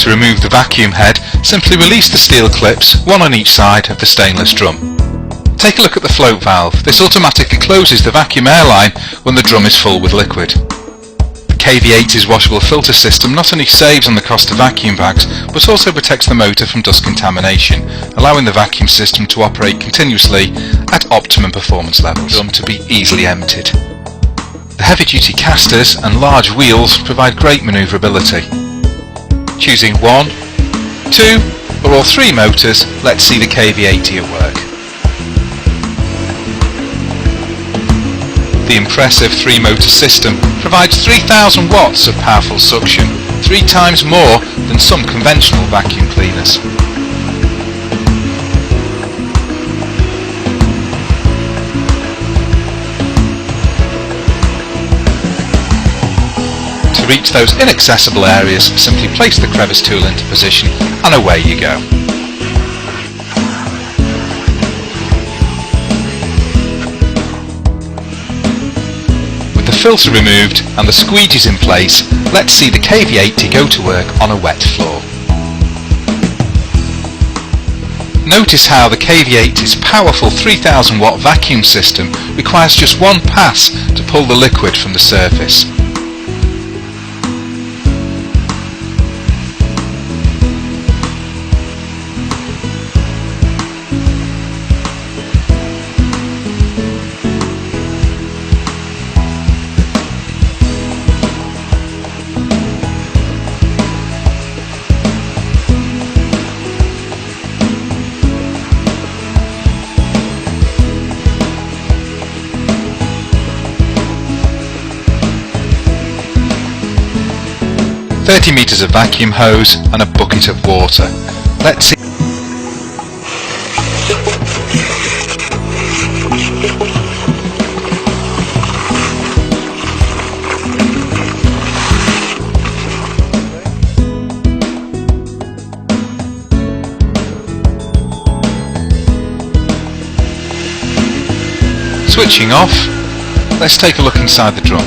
To remove the vacuum head, simply release the steel clips, one on each side of the stainless drum. Take a look at the float valve. This automatically closes the vacuum air line when the drum is full with liquid. The KV80's washable filter system not only saves on the cost of vacuum bags, but also protects the motor from dust contamination, allowing the vacuum system to operate continuously at optimum performance levels. The drum to be easily emptied. The heavy-duty casters and large wheels provide great manoeuvrability. Choosing 1, 2 or all 3 motors, let's see the KV80 at work. The impressive 3-motor system provides 3000 watts of powerful suction, 3 times more than some conventional vacuum cleaners. To reach those inaccessible areas, simply place the crevice tool into position and away you go. Filter removed and the squeegees in place, let's see the KV80 go to work on a wet floor. Notice how the KV80's powerful 3000 watt vacuum system requires just one pass to pull the liquid from the surface. "30 meters of vacuum hose and a bucket of water. Let's see." Switching off, let's take a look inside the drum.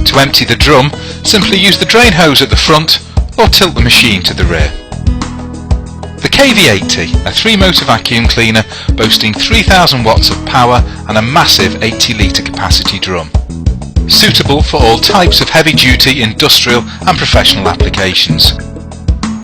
To empty the drum, simply use the drain hose at the front or tilt the machine to the rear. The KV80, a 3-motor vacuum cleaner boasting 3000 watts of power and a massive 80 litre capacity drum. Suitable for all types of heavy-duty industrial and professional applications.